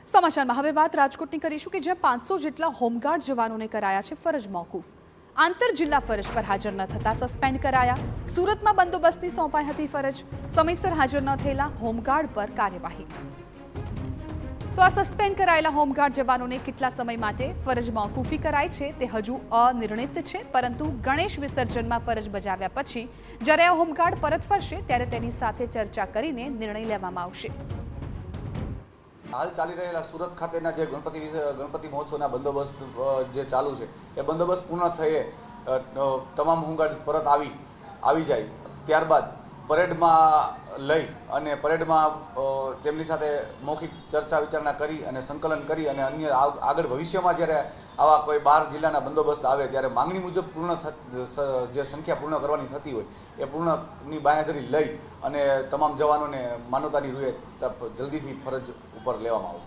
સમાચારમાં હવે વાત રાજકોટની કરીશું કે જ્યાં 500 જેટલા હોમગાર્ડ જવાનોને કરાયા છે ફરજ મોકૂફ। આંતર જિલ્લા ફરજ પર હાજર ન થતા સસ્પેન્ડ કરાયા। સુરતમાં બંદોબસ્તની સોંપાઈ હતી ફરજ, સમયસર હાજર ન થયેલા હોમગાર્ડ પર કાર્યવાહી। તો આ સસ્પેન્ડ કરાયેલા હોમગાર્ડ જવાનોને કેટલા સમય માટે ફરજ મોકૂફી કરાઈ છે તે હજુ અનિર્ણિત છે, પરંતુ ગણેશ વિસર્જનમાં ફરજ બજાવ્યા પછી જ્યારે આ હોમગાર્ડ પરત ફરશે ત્યારે તેની સાથે ચર્ચા કરીને નિર્ણય લેવામાં આવશે। હાલ ચાલી રહેલા સુરત ખાતેના જે ગણપતિ મહોત્સવના બંદોબસ્ત જે ચાલુ છે એ બંદોબસ્ત પૂર્ણ થયે તમામ હોમગાર્ડ પરત આવી જાય ત્યારબાદ પરેડમાં લઈ અને પરેડમાં તેમની સાથે મૌખિક ચર્ચા વિચારણા કરી અને સંકલન કરી અને અન્ય આગળ ભવિષ્યમાં જ્યારે આવા કોઈ 12 જિલ્લાના બંદોબસ્ત આવે ત્યારે માંગણી મુજબ જે સંખ્યા પૂર્ણ કરવાની થતી હોય એ પૂર્ણની બાંહેધરી લઈ અને તમામ જવાનોને માનવતાની રૂએ જલ્દીથી ફરજ ઉપર લેવામાં આવશે।